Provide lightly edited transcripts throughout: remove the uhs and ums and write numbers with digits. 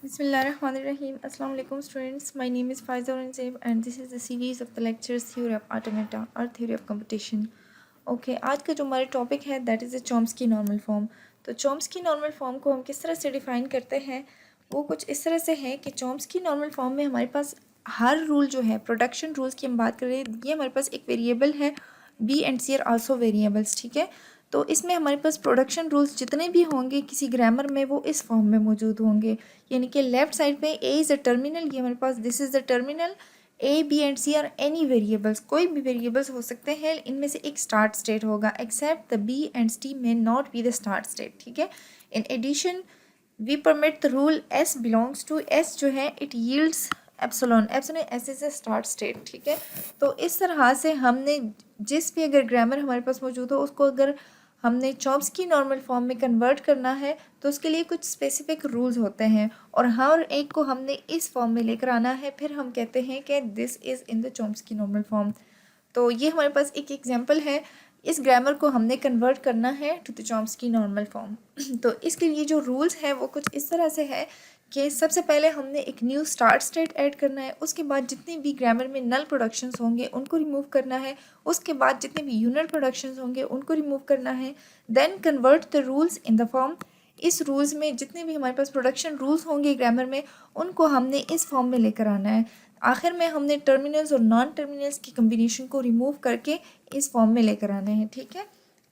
Bismillahirrahmanirrahim. Assalamu alaikum students. My name is Faiza Aurangzeb and this is the series of the lectures Theory of Automata or Theory of Competition. Okay, आज का जो हमारा topic है that is a Chomsky normal form. तो Chomsky normal form को हम किस तरह से डिफ़ाइन करते हैं वो कुछ इस तरह से है कि चॉम्स्की नॉर्मल फॉर्म में हमारे पास हर रूल जो है प्रोडक्शन रूल्स की हम बात कर रहे हैं, ये हमारे पास एक वेरिएबल है. B and C are also variables. ठीक है, तो इसमें हमारे पास प्रोडक्शन रूल्स जितने भी होंगे किसी ग्रामर में वो इस फॉर्म में मौजूद होंगे. यानी कि लेफ्ट साइड पे ए इज़ अ टर्मिनल, ये हमारे पास this is the terminal. A B and C are any variables, कोई भी वेरिएबल्स हो सकते हैं, इनमें से एक स्टार्ट स्टेट होगा except the B and C may not be the start state. ठीक है, in addition we permit the rule S belongs to S जो है it yields epsilon. Epsilon S is a start state. ठीक है, तो इस तरह से हमने जिस भी अगर ग्रामर हमारे पास मौजूद हो उसको अगर हमने चॉम्स्की नॉर्मल फॉर्म में कन्वर्ट करना है तो उसके लिए कुछ स्पेसिफिक रूल्स होते हैं और हर एक को हमने इस फॉर्म में लेकर आना है. फिर हम कहते हैं कि this is in the Chomsky normal form. तो ये हमारे पास एक एग्जांपल है. इस ग्रामर को हमने कन्वर्ट करना है to the Chomsky normal form. तो इसके लिए जो रूल्स हैं वो कुछ इस तरह से है कि सबसे पहले हमने एक न्यू स्टार्ट स्टेट ऐड करना है. उसके बाद जितने भी ग्रामर में नल प्रोडक्शंस होंगे उनको रिमूव करना है. उसके बाद जितने भी यूनिट प्रोडक्शंस होंगे उनको रिमूव करना है. Then convert the rules in the form. इस रूल्स में जितने भी हमारे पास प्रोडक्शन रूल्स होंगे ग्रामर में उनको हमने इस फॉर्म में लेकर आना है. आखिर में हमने टर्मिनल्स और नॉन टर्मिनल्स की कम्बिनेशन को रिमूव करके इस फॉर्म में लेकर आने हैं. ठीक है,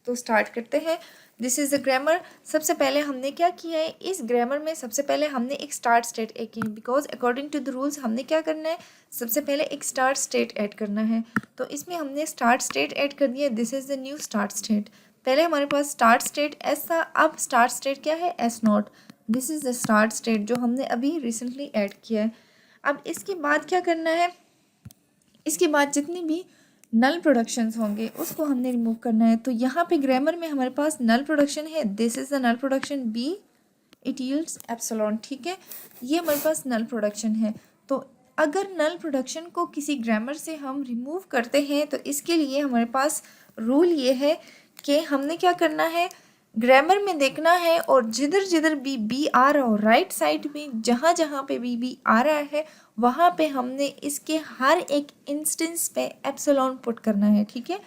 तो स्टार्ट करते हैं. This is the grammar. सबसे पहले हमने क्या किया है, इस ग्रामर में सबसे पहले हमने एक स्टार्ट स्टेट ऐड की, because according to the rules हमने क्या करना है, सबसे पहले एक स्टार्ट स्टेट ऐड करना है. तो इसमें हमने स्टार्ट स्टेट ऐड कर दिया. This is the new start state. पहले हमारे पास स्टार्ट स्टेट एस था, अब स्टार्ट स्टेट क्या है, S not. This is the start state जो हमने अभी रिसेंटली ऐड किया है. अब इसके बाद क्या करना है, इसके बाद जितनी भी नल प्रोडक्शंस होंगे उसको हमने रिमूव करना है. तो यहाँ पे ग्रामर में हमारे पास नल प्रोडक्शन है. This is the null production B it yields epsilon. ठीक है, ये हमारे पास नल प्रोडक्शन है. तो अगर नल प्रोडक्शन को किसी ग्रामर से हम रिमूव करते हैं तो इसके लिए हमारे पास रूल ये है कि हमने क्या करना है, ग्रामर में देखना है और जिधर जिधर भी बी आ रहा हो राइट साइड में जहाँ जहाँ पे भी आ रहा है वहाँ पे हमने इसके हर एक इंस्टेंस पे एप्सिलॉन पुट करना है. ठीक है,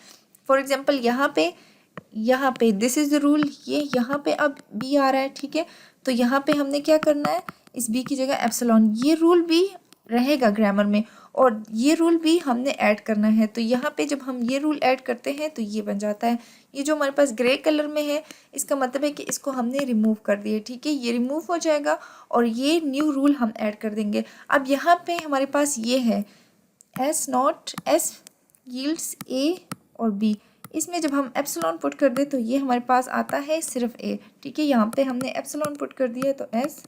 फॉर एग्जांपल यहाँ पे दिस इज़ द रूल, ये यहाँ पे अब बी आ रहा है. ठीक है, तो यहाँ पे हमने क्या करना है, इस बी की जगह एप्सिलॉन. ये रूल भी रहेगा ग्रामर में और ये रूल भी हमने ऐड करना है. तो यहाँ पे जब हम ये रूल ऐड करते हैं तो ये बन जाता है. ये जो हमारे पास ग्रे कलर में है इसका मतलब है कि इसको हमने रिमूव कर दिया. ठीक है, ये रिमूव हो जाएगा और ये न्यू रूल हम ऐड कर देंगे. अब यहाँ पे हमारे पास ये है एस नॉट एस यील्ड्स ए और बी. इसमें जब हम एप्सिलॉन पुट कर दे तो ये हमारे पास आता है सिर्फ ए. ठीक है, यहाँ पे हमने एप्सिलॉन पुट कर दिया तो एस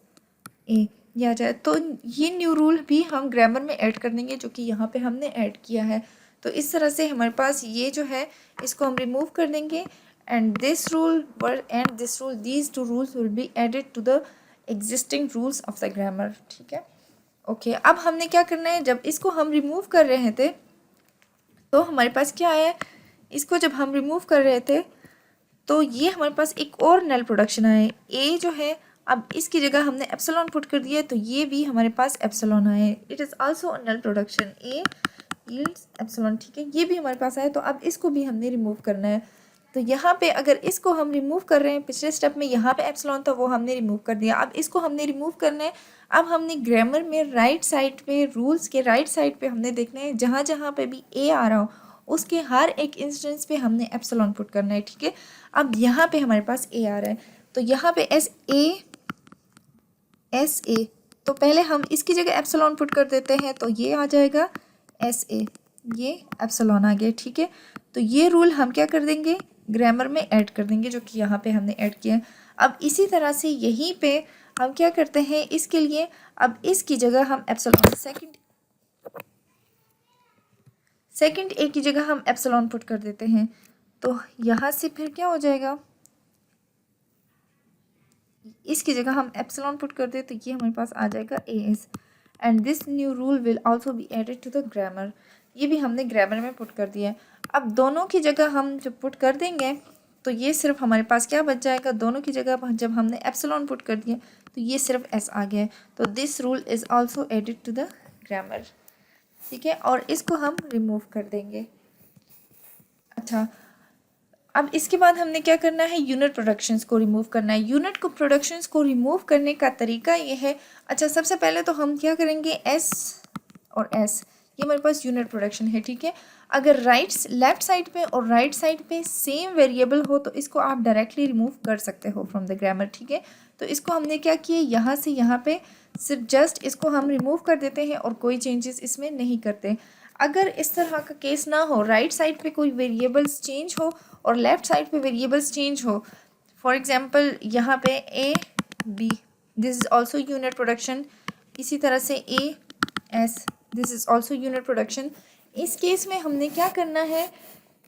ए ये आ जाए. तो ये न्यू रूल भी हम ग्रामर में ऐड कर देंगे जो कि यहाँ पे हमने ऐड किया है. तो इस तरह से हमारे पास ये जो है इसको हम रिमूव कर देंगे and this rule and this rule, these two rules will be added to the existing rules of the grammar. ठीक है, ओके. अब हमने क्या करना है, जब इसको हम रिमूव कर रहे थे तो हमारे पास क्या आया, इसको जब हम रिमूव कर रहे थे तो ये हमारे पास एक और नल प्रोडक्शन आए ए जो है. अब इसकी जगह हमने एप्सिलॉन पुट कर दिया तो ये भी हमारे पास एप्सिलॉन आए. It is also a null production A yields epsilon. ठीक है, ये भी हमारे पास आया. तो अब इसको भी हमने रिमूव करना है. तो यहाँ पे अगर इसको हम रिमूव कर रहे हैं, पिछले स्टेप में यहाँ पे एप्सिलॉन था वो हमने रिमूव कर दिया. अब इसको हमने रिमूव करना है. अब हमने ग्रामर में राइट साइड पे रूल्स के राइट साइड पे हमने देखना है जहाँ जहाँ पे भी ए आ रहा हो उसके हर एक इंस्टेंस पे हमने एप्सिलॉन पुट करना है. ठीक है, अब यहाँ पे हमारे पास ए आ रहा है तो यहाँ पे एस ए. तो पहले हम इसकी जगह एप्सिलॉन पुट कर देते हैं तो ये आ जाएगा एस ए, ये एप्सिलॉन आ गया. ठीक है, तो ये रूल हम क्या कर देंगे, ग्रामर में ऐड कर देंगे जो कि यहाँ पे हमने ऐड किया है. अब इसी तरह से यहीं पे हम क्या करते हैं इसके लिए, अब इसकी जगह हम एप्सिलॉन सेकंड ए की जगह हम एप्सिलॉन पुट कर देते हैं. तो यहाँ से फिर क्या हो जाएगा, इसकी जगह हम एप्सिलॉन पुट कर दे तो ये हमारे पास आ जाएगा A S and this new rule will also be added to the grammar. ये भी हमने ग्रामर में पुट कर दिया है. अब दोनों की जगह हम जब पुट कर देंगे तो ये सिर्फ हमारे पास क्या बच जाएगा, दोनों की जगह जब हमने एप्सिलॉन पुट कर दिया तो ये सिर्फ एस आ गया है। तो this rule is also added to the grammar, ठीक है, और इसको हम रिमूव कर देंगे। अच्छा, अब इसके बाद हमने क्या करना है, यूनिट प्रोडक्शंस को रिमूव करना है। यूनिट को प्रोडक्शंस को रिमूव करने का तरीका ये है, अच्छा सबसे पहले तो हम क्या करेंगे, एस और एस ये हमारे पास यूनिट प्रोडक्शन है, ठीक है। अगर लेफ्ट साइड पे और राइट साइड पे सेम वेरिएबल हो तो इसको आप डायरेक्टली रिमूव कर सकते हो फ्रॉम द ग्रामर, ठीक है। तो इसको हमने क्या किया, यहाँ से यहाँ पे सिर्फ जस्ट इसको हम रिमूव कर देते हैं और कोई चेंजेस इसमें नहीं करते। अगर इस तरह का केस ना हो, राइट साइड पे कोई वेरिएबल्स चेंज हो और लेफ्ट साइड पे वेरिएबल्स चेंज हो, फॉर एग्जांपल यहाँ पे A B, this is also unit production. इसी तरह से A S, this is also unit production. इस केस में हमने क्या करना है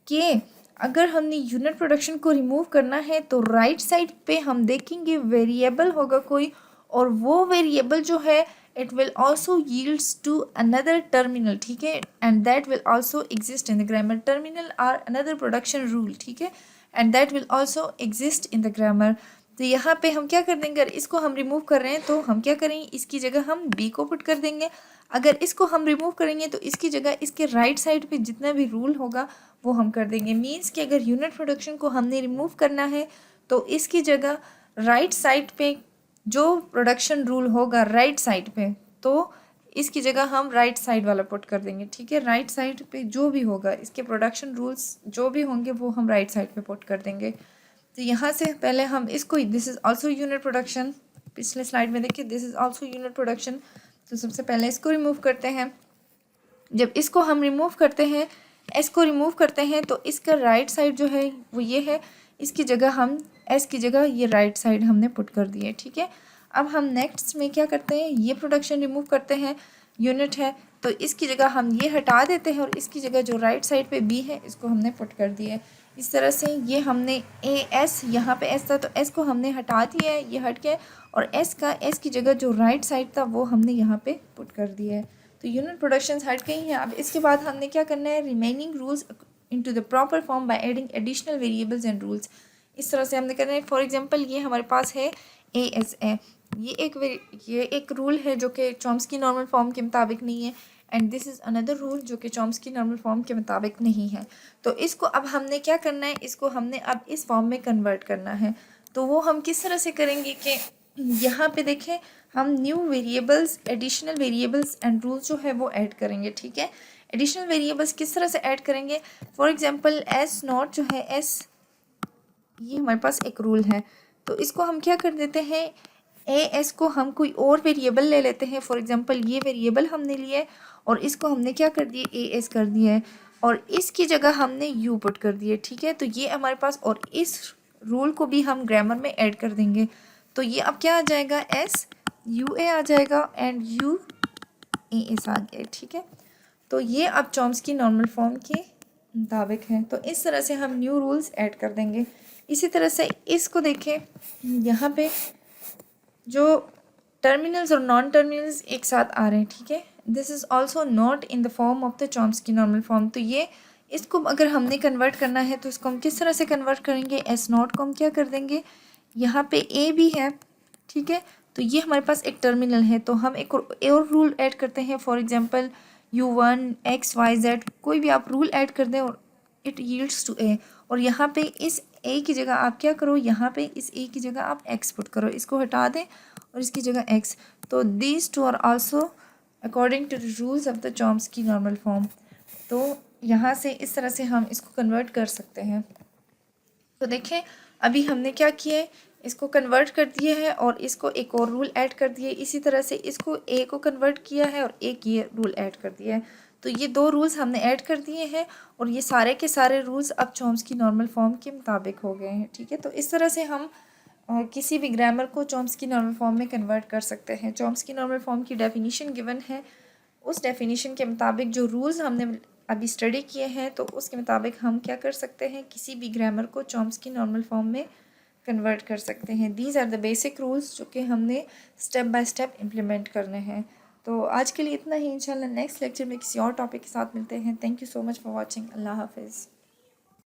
कि अगर हमने यूनिट प्रोडक्शन को रिमूव करना है तो राइट साइड पे हम देखेंगे वेरिएबल होगा कोई, और वो वेरिएबल जो है it will also yields to another terminal, ठीक है, and that will also exist in the grammar. Terminal are another production rule, ठीक है, and that will also exist in the grammar. तो यहाँ पे हम क्या कर देंगे, अगर इसको हम रिमूव कर रहे हैं तो हम क्या करेंगे, इसकी जगह हम बी को पुट कर देंगे। अगर इसको हम रिमूव करेंगे तो इसकी जगह इसके राइट साइड पे जितना भी रूल होगा वो हम कर देंगे। मीन्स कि अगर यूनिट प्रोडक्शन को हमने रिमूव करना है तो इसकी जगह राइट साइड पे जो प्रोडक्शन रूल होगा राइट साइड पे, तो इसकी जगह हम राइट साइड वाला पुट कर देंगे, ठीक है। राइट साइड पे जो भी होगा इसके प्रोडक्शन रूल्स जो भी होंगे वो हम राइट साइड पे पुट कर देंगे। तो यहाँ से पहले हम इसको, this is also unit production, पिछले स्लाइड में देखिए this is also unit production. तो सबसे पहले इसको रिमूव करते हैं। जब इसको हम रिमूव करते हैं, एस को रिमूव करते हैं, तो इसका राइट साइड जो है वो ये है, इसकी जगह हम एस की जगह ये राइट साइड हमने पुट कर दी है, ठीक है। अब हम नेक्स्ट में क्या करते हैं, ये प्रोडक्शन रिमूव करते हैं, यूनिट है तो इसकी जगह हम ये हटा देते हैं और इसकी जगह जो राइट साइड पे बी है इसको हमने पुट कर दिया है। इस तरह से ये हमने ए एस, यहाँ पे एस था तो एस को हमने हटा दिया है, ये हट गया, और एस की जगह जो राइट साइड था वो हमने यहाँ पे पुट कर दिया है। तो यूनिट प्रोडक्शंस हट गई हैं। अब इसके बाद हमने क्या करना है, remaining rules into the proper form by adding additional variables and rules. इस तरह से हमने करना है। फॉर एग्जांपल ये हमारे पास है ए एस ए, ये एक रूल है जो कि चॉम्स्की नॉर्मल फॉर्म के मुताबिक नहीं है, and this is another rule जो कि चॉम्स्की नॉर्मल फॉर्म के मुताबिक नहीं है। तो इसको अब हमने क्या करना है, इसको हमने अब इस फॉर्म में कन्वर्ट करना है। तो वो हम किस तरह से करेंगे कि यहाँ पे देखें, हम new variables, additional variables and rules जो है वो ऐड करेंगे, ठीक है। एडिशनल वेरिएबल्स किस तरह से ऐड करेंगे, फॉर एग्जांपल एस नॉट जो है, एस ये हमारे पास एक रूल है, तो इसको हम क्या कर देते हैं, ए एस को हम कोई और वेरिएबल ले लेते हैं। फॉर एग्जांपल ये वेरिएबल हमने लिया है और इसको हमने क्या कर दिया, ए एस कर दिया है, और इसकी जगह हमने यू पुट कर दिया, ठीक है। तो ये हमारे पास, और इस रूल को भी हम ग्रामर में ऐड कर देंगे। तो ये अब क्या आ जाएगा, एस यू ए आ जाएगा एंड यू ए एस आ गया, ठीक है। तो ये अब चॉम्स्की नॉर्मल फॉर्म के मुताबिक है। तो इस तरह से हम न्यू रूल्स ऐड कर देंगे। इसी तरह से इसको देखें, यहाँ पे जो टर्मिनल्स और नॉन टर्मिनल्स एक साथ आ रहे हैं, ठीक है। This is also not in the form of the Chomsky normal form. तो ये इसको अगर हमने कन्वर्ट करना है तो इसको हम किस तरह से कन्वर्ट करेंगे, एस नॉट को हम क्या कर देंगे, यहाँ पे ए भी है, ठीक है। तो ये हमारे पास एक टर्मिनल है, तो हम एक और रूल ऐड करते हैं। For example u1 x y z, कोई भी आप रूल ऐड कर दें और इट यील्ड्स टू ए, और यहाँ पे इस ए की जगह आप क्या करो, यहाँ पे इस ए की जगह आप एक्स पुट करो, इसको हटा दें और इसकी जगह एक्स। तो these two are also according to the rules of the Chomsky normal form. तो यहाँ से इस तरह से हम इसको कन्वर्ट कर सकते हैं। तो देखें अभी हमने क्या किया है, इसको कन्वर्ट कर दिए है और इसको एक और रूल ऐड कर दिए। इसी तरह से इसको ए को कन्वर्ट किया है और एक ये रूल ऐड कर दिया है। तो ये दो रूल्स हमने ऐड कर दिए हैं और ये सारे के सारे रूल्स अब चॉम्स्की नॉर्मल फॉर्म के मुताबिक हो गए हैं, ठीक है। तो इस तरह से हम किसी भी ग्रामर को चॉम्स्की नॉर्मल फॉर्म में कन्वर्ट कर सकते हैं। चॉम्स्की नॉर्मल फॉर्म की डेफिनीशन गिवन है, उस डेफिनीशन के मुताबिक जो रूल्स हमने अभी स्टडी किए हैं तो उसके मुताबिक हम क्या कर सकते हैं, किसी भी ग्रामर को चॉम्स्की नॉर्मल फॉर्म में कन्वर्ट कर सकते हैं। These are the basic rules जो कि हमने स्टेप बाय स्टेप इम्प्लीमेंट करने हैं। तो आज के लिए इतना ही। इंशाल्लाह नेक्स्ट लेक्चर में किसी और टॉपिक के साथ मिलते हैं। Thank you so much for watching. अल्लाह हाफिज़।